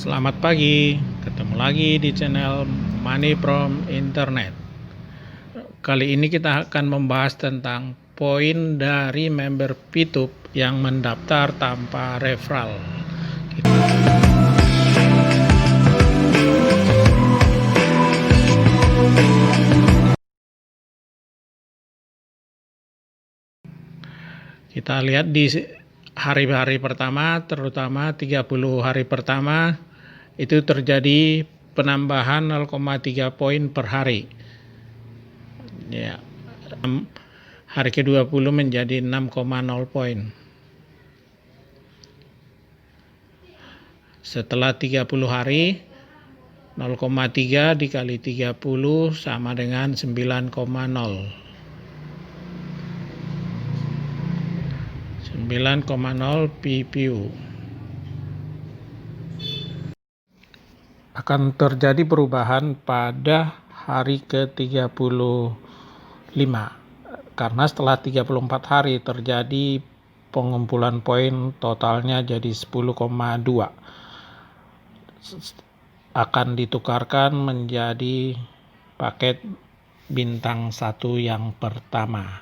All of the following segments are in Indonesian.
Selamat pagi, ketemu lagi di channel Money from Internet. Kali ini kita akan membahas tentang poin dari member Pitup yang mendaftar tanpa referral. Kita lihat di hari-hari pertama, terutama 30 hari pertama, itu terjadi penambahan 0,3 poin per hari. Ya, hari ke-20 menjadi 6,0 poin. Setelah 30 hari, 0,3 dikali 30 sama dengan 9,0. 9,0 PPU. Akan terjadi perubahan pada hari ke-35 karena setelah 34 hari terjadi pengumpulan poin totalnya jadi 10,2, akan ditukarkan menjadi paket bintang 1 yang pertama.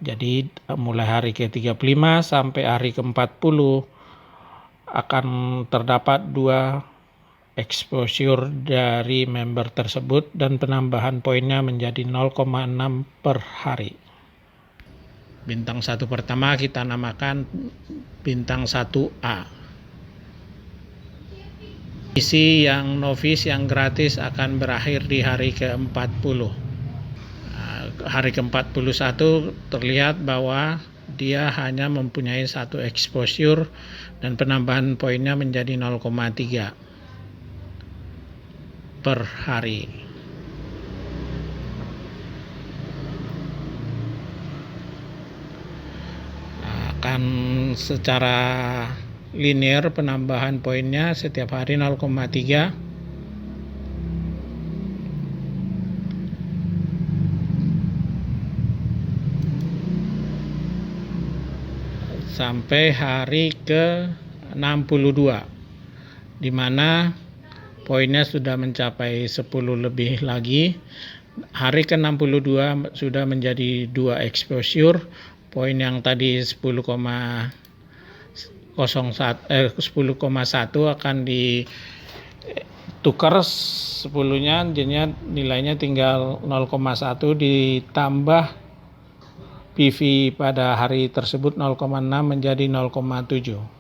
Jadi mulai hari ke-35 sampai hari ke-40 akan terdapat 2 exposure dari member tersebut dan penambahan poinnya menjadi 0,6 per hari. Bintang 1 pertama kita namakan bintang 1A. Misi yang novice yang gratis akan berakhir di hari ke-40. Hari ke-41 terlihat bahwa dia hanya mempunyai 1 exposure dan penambahan poinnya menjadi 0,3 per hari. Akan secara linear penambahan poinnya setiap hari 0,3 sampai hari ke-62, di mana poinnya sudah mencapai 10 lebih lagi. Hari ke-62 sudah menjadi 2 exposure. Poin yang tadi 10,1 akan ditukar 10-nya, jadinya nilainya tinggal 0,1 ditambah PV pada hari tersebut 0,6 menjadi 0,7.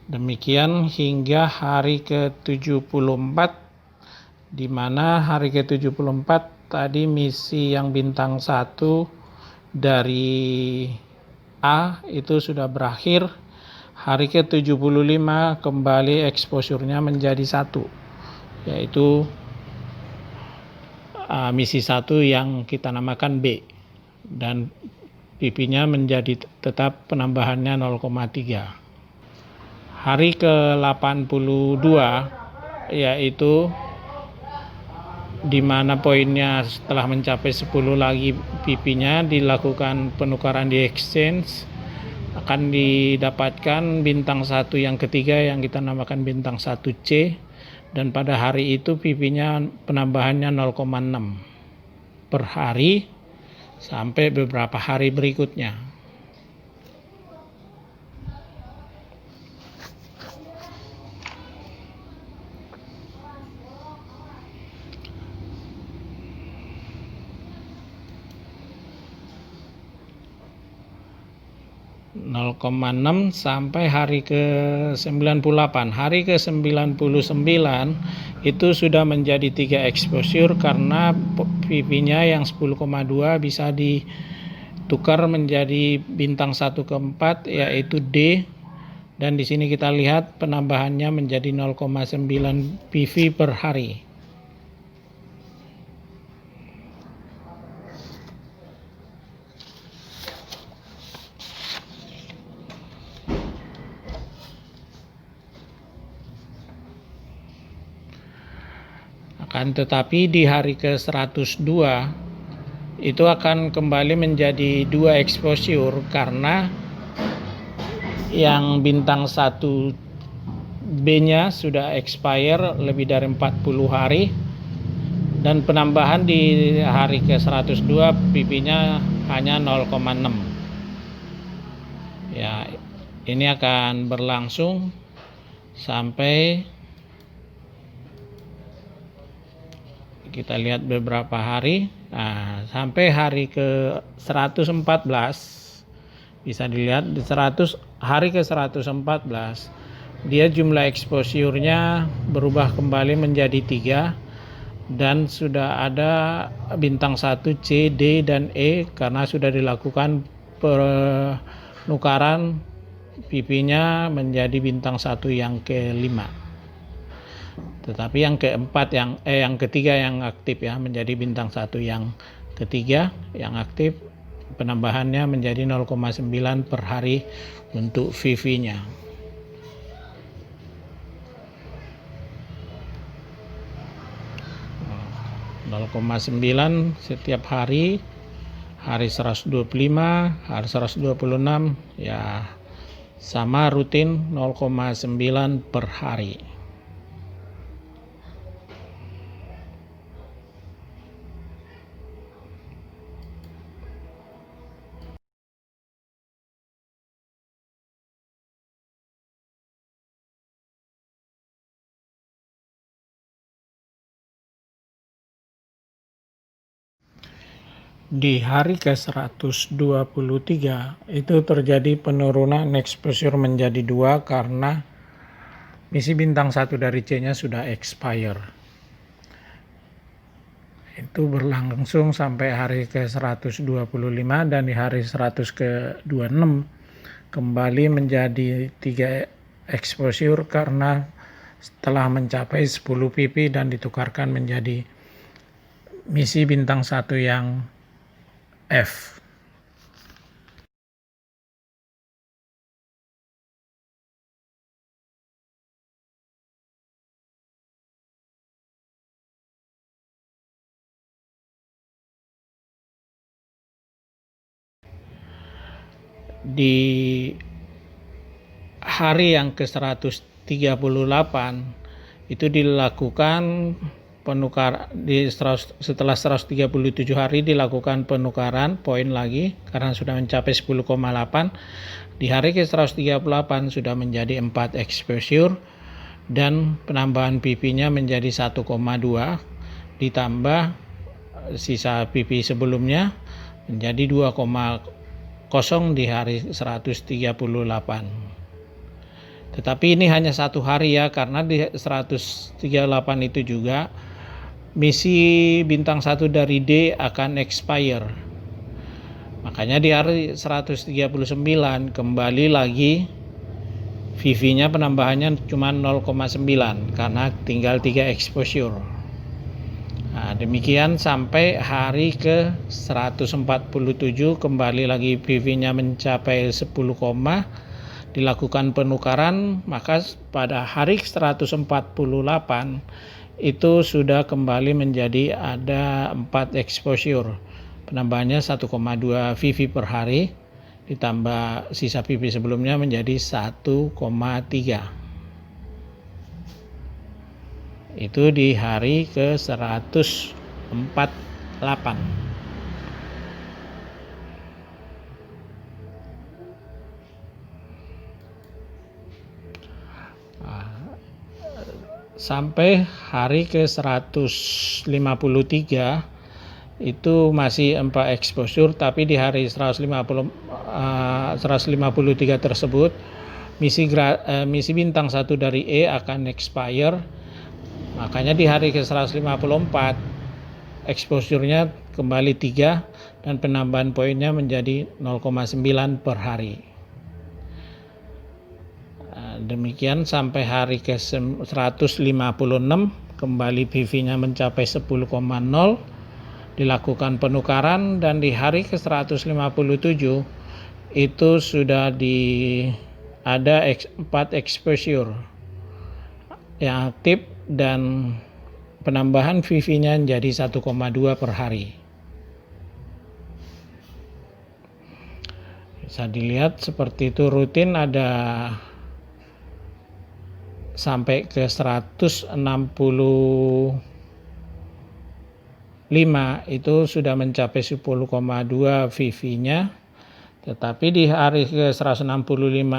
Demikian hingga hari ke-74, di mana hari ke-74 tadi misi yang bintang 1 dari A itu sudah berakhir. Hari ke-75 kembali exposure-nya menjadi 1, yaitu misi 1 yang kita namakan B, dan PP-nya menjadi tetap penambahannya 0,3. Hari ke-82 yaitu di mana poinnya setelah mencapai 10 lagi PP-nya dilakukan penukaran di exchange, akan didapatkan bintang 1 yang ketiga yang kita namakan bintang 1C, dan pada hari itu PP-nya penambahannya 0,6 per hari sampai beberapa hari berikutnya. ,6 sampai hari ke-98. Hari ke-99 itu sudah menjadi 3 exposure karena PP-nya yang 10,2 bisa ditukar menjadi bintang 1 ke-4 yaitu D, dan di sini kita lihat penambahannya menjadi 0,9 PV per hari. Akan tetapi di hari ke-102 itu akan kembali menjadi 2 exposure karena yang bintang 1 B-nya sudah expire lebih dari 40 hari, dan penambahan di hari ke 102 PP-nya hanya 0,6. Ya, ini akan berlangsung sampai kita lihat beberapa hari. Nah, sampai hari ke 114 bisa dilihat di hari ke 114 dia jumlah exposure-nya berubah kembali menjadi 3 dan sudah ada bintang 1 C, D, dan E karena sudah dilakukan penukaran PP-nya menjadi bintang 1 yang kelima. Tetapi yang keempat yang ketiga yang aktif ya, menjadi bintang 1 yang ketiga yang aktif, penambahannya menjadi 0,9 per hari untuk VV-nya. 0,9 setiap hari, hari 125, hari 126 ya sama rutin 0,9 per hari. Di hari ke-123 itu terjadi penurunan exposure menjadi 2 karena misi bintang 1 dari C-nya sudah expire. Itu berlangsung sampai hari ke-125 dan di hari 100 ke-26 kembali menjadi 3 exposure karena setelah mencapai 10 PP dan ditukarkan menjadi misi bintang 1 yang F. Di hari yang ke-138 itu dilakukan penukar setelah 137 hari dilakukan penukaran poin lagi karena sudah mencapai 10,8. Di hari ke-138 sudah menjadi 4 exposure dan penambahan PP-nya menjadi 1,2 ditambah sisa PP sebelumnya menjadi 2,0 di hari 138. Tetapi ini hanya satu hari ya, karena di 138 itu juga misi bintang 1 dari D akan expire. Makanya di hari 139 kembali lagi VV-nya penambahannya cuma 0,9 karena tinggal 3 exposure. Nah, demikian sampai hari ke 147 kembali lagi VV-nya mencapai 10, dilakukan penukaran, maka pada hari 148 itu sudah kembali menjadi ada 4 exposure. Penambahannya 1,2 VV per hari ditambah sisa PP sebelumnya menjadi 1,3. Itu di hari ke 148. Sampai hari ke 153 itu masih 4 exposure, tapi di hari 153 tersebut misi bintang 1 dari E akan expire. Makanya di hari ke 154 exposure-nya kembali 3 dan penambahan poinnya menjadi 0,9 per hari. Demikian sampai hari ke 156 kembali PV-nya mencapai 10,0, dilakukan penukaran, dan di hari ke 157 itu sudah ada 4 exposure yang aktif dan penambahan PV-nya menjadi 1,2 per hari. Bisa dilihat seperti itu rutin ada sampai ke 165 itu sudah mencapai 10,2 VV-nya. Tetapi di hari ke 165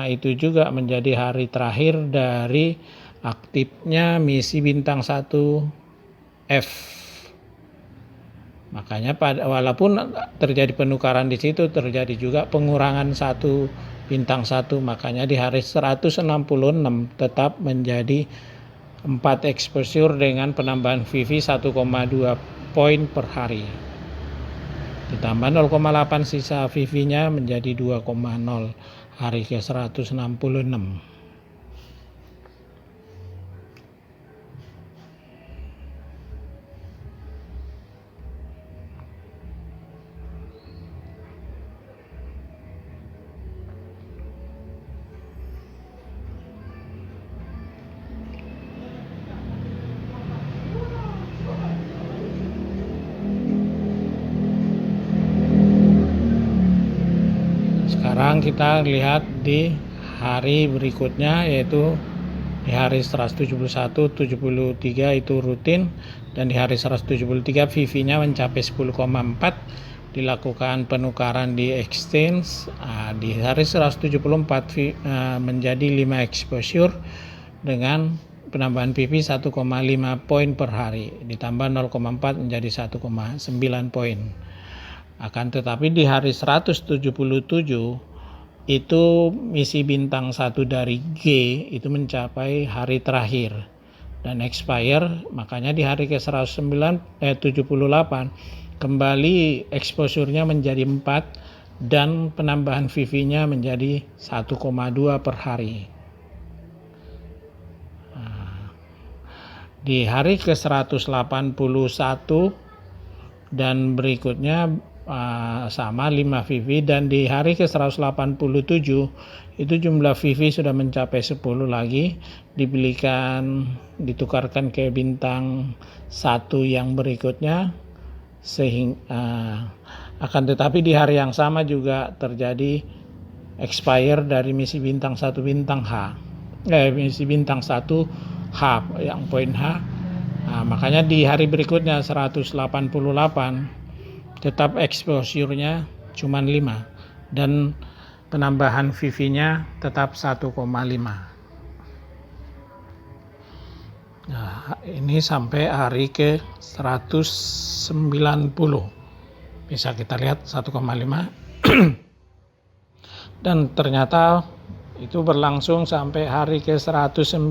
itu juga menjadi hari terakhir dari aktifnya misi bintang 1F. Makanya walaupun terjadi penukaran di situ, terjadi juga pengurangan satu bintang 1, makanya di hari 166 tetap menjadi 4 exposure dengan penambahan VV 1,2 poin per hari. Ditambah 0,8 sisa VV-nya menjadi 2,0 hari ke 166. Sekarang kita lihat di hari berikutnya, yaitu di hari 171, 73 itu rutin, dan di hari 173 VV-nya mencapai 10,4, dilakukan penukaran di exchange. Di hari 174 menjadi 5 exposure dengan penambahan VV 1,5 poin per hari, ditambah 0,4 menjadi 1,9 poin. Akan tetapi di hari 177 itu misi bintang 1 dari G itu mencapai hari terakhir dan expire, makanya di hari ke 78 kembali exposure-nya menjadi 4 dan penambahan VV-nya menjadi 1,2 per hari. Di hari ke 181 dan berikutnya sama 5 VV, dan di hari ke 187 itu jumlah VV sudah mencapai 10 lagi, ditukarkan ke bintang 1 yang berikutnya, sehingga akan tetapi di hari yang sama juga terjadi expire dari misi bintang 1 bintang H, misi bintang 1 H yang poin H. Makanya di hari berikutnya 188 tetap exposure-nya cuma 5 dan penambahan VV-nya tetap 1,5. Nah, ini sampai hari ke 190. Bisa kita lihat 1,5. Dan ternyata itu berlangsung sampai hari ke 194,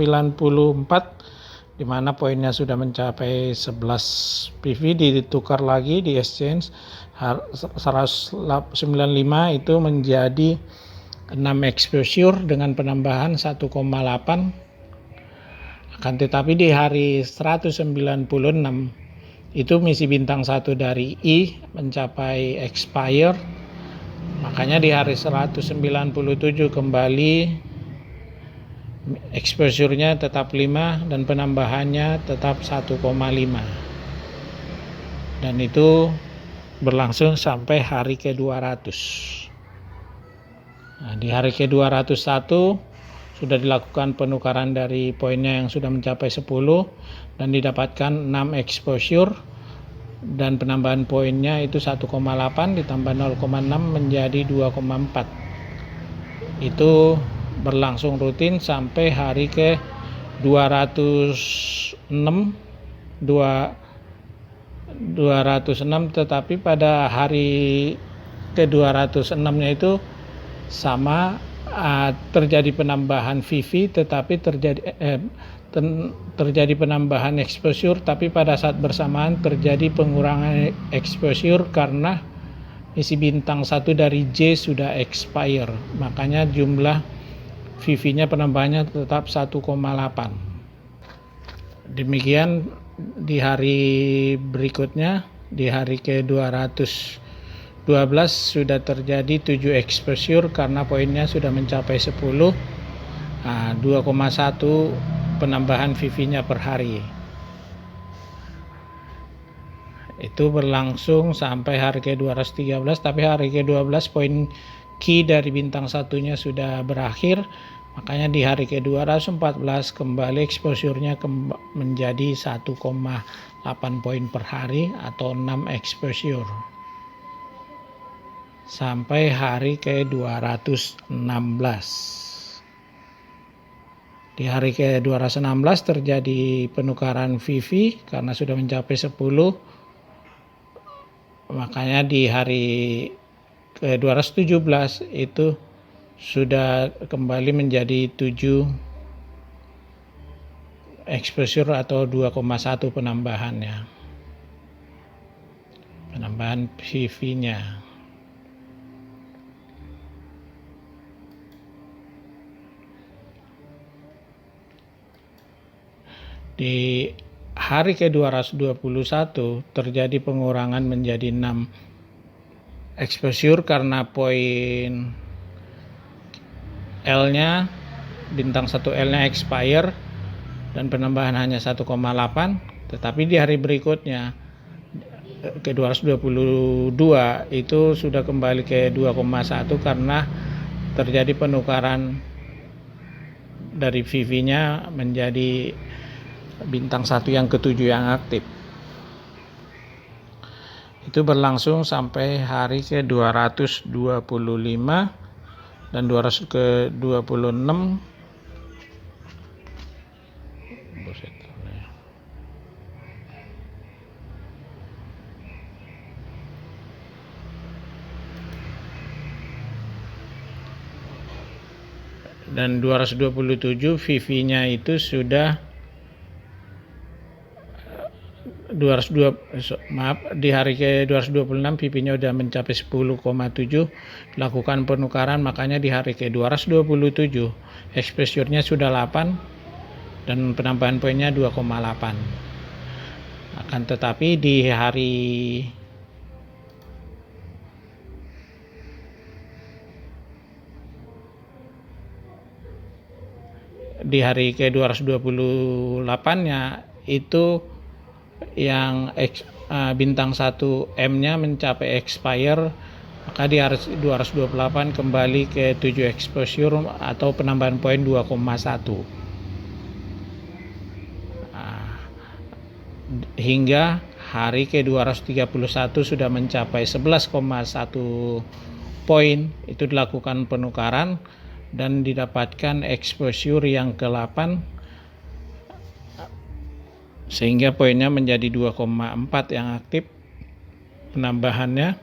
di mana poinnya sudah mencapai 11 PV, ditukar lagi di exchange 195 itu menjadi 6 exposure dengan penambahan 1,8. Akan tetapi di hari 196 itu misi bintang 1 dari I mencapai expire, makanya di hari 197 kembali exposure-nya tetap 5 dan penambahannya tetap 1,5, dan itu berlangsung sampai hari ke 200. Di hari ke 201 sudah dilakukan penukaran dari poinnya yang sudah mencapai 10 dan didapatkan 6 exposure, dan penambahan poinnya itu 1,8 ditambah 0,6 menjadi 2,4. Itu berlangsung rutin sampai hari ke 206, tetapi pada hari ke 206-nya itu sama, terjadi penambahan VV, tetapi terjadi penambahan exposure, tapi pada saat bersamaan terjadi pengurangan exposure karena misi bintang 1 dari J sudah expire, makanya jumlah VV-nya penambahannya tetap 1,8. Demikian di hari berikutnya, di hari ke 212 sudah terjadi 7 exposure karena poinnya sudah mencapai 10, 2,1 penambahan VV-nya per hari. Itu berlangsung sampai hari ke 213, tapi hari ke 12 poin key dari bintang 1-nya sudah berakhir, Makanya di hari ke-214 kembali exposure-nya menjadi 1,8 poin per hari atau 6 exposure. Sampai hari ke-216. Di hari ke-216 terjadi penukaran VV karena sudah mencapai 10. Makanya di hari ke-217 itu sudah kembali menjadi 7 exposure atau 2,1 penambahannya. Penambahan VV-nya. Di hari ke-221 terjadi pengurangan menjadi 6 exposure karena poin L-nya, bintang 1 L-nya expire dan penambahan hanya 1,8. Tetapi di hari berikutnya ke-222 itu sudah kembali ke 2,1 karena terjadi penukaran dari VV-nya menjadi bintang 1 yang ke-7 yang aktif. Itu berlangsung sampai hari ke-225 dan ke-26. Dan 227 VV-nya itu sudah di hari ke-226 VV-nya sudah mencapai 10,7, lakukan penukaran. Makanya di hari ke-227 exposure-nya sudah 8 dan penambahan poinnya 2,8. Akan tetapi di hari ke-228-nya itu yang bintang 1 M-nya mencapai expire, maka di hari 228 kembali ke 7 exposure atau penambahan poin 2,1. Hingga hari ke-231 sudah mencapai 11,1 poin, itu dilakukan penukaran dan didapatkan exposure yang ke-8 sehingga poinnya menjadi 2,4 yang aktif penambahannya.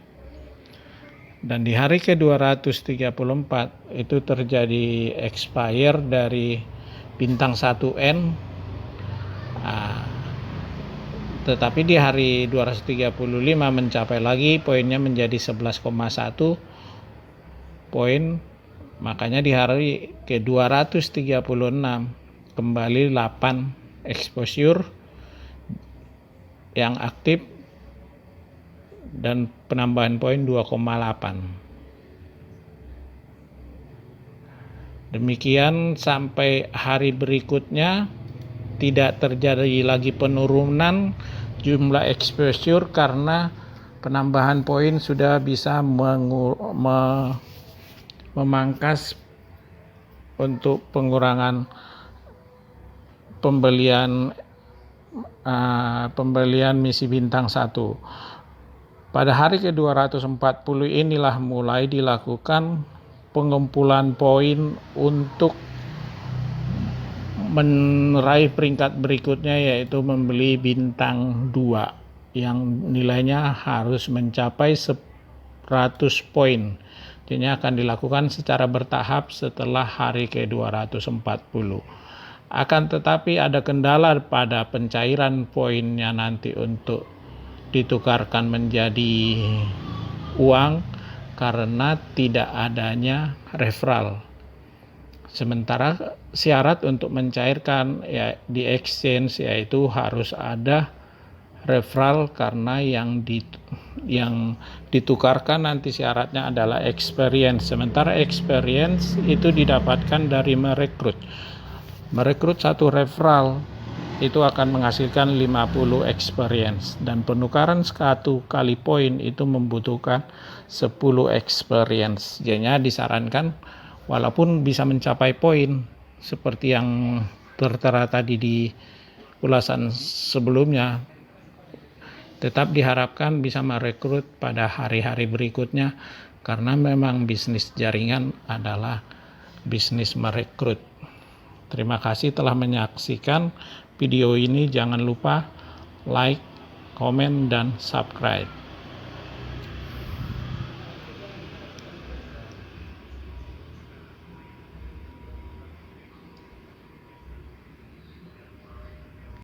Dan di hari ke-234 itu terjadi expire dari bintang 1N. Tetapi di hari 235 mencapai lagi poinnya menjadi 11,1 poin. Makanya di hari ke-236 kembali 8 exposure yang aktif dan penambahan poin 2,8. Demikian sampai hari berikutnya tidak terjadi lagi penurunan jumlah exposure karena penambahan poin sudah bisa memangkas untuk pengurangan pembelian misi bintang 1. Pada hari ke-240 inilah mulai dilakukan pengumpulan poin untuk meraih peringkat berikutnya, yaitu membeli bintang 2 yang nilainya harus mencapai 100 poin. Ini akan dilakukan secara bertahap setelah hari ke-240. Akan tetapi ada kendala pada pencairan poinnya nanti untuk ditukarkan menjadi uang karena tidak adanya referral. Sementara syarat untuk mencairkan di exchange yaitu harus ada referral karena yang ditukarkan nanti syaratnya adalah experience. Sementara experience itu didapatkan dari merekrut. Merekrut satu referral itu akan menghasilkan 50 experience dan penukaran 1 kali poin itu membutuhkan 10 experience. Jadinya disarankan walaupun bisa mencapai poin seperti yang tertera tadi di ulasan sebelumnya, tetap diharapkan bisa merekrut pada hari-hari berikutnya, karena memang bisnis jaringan adalah bisnis merekrut. Terima kasih telah menyaksikan video ini. Jangan lupa like, komen, dan subscribe.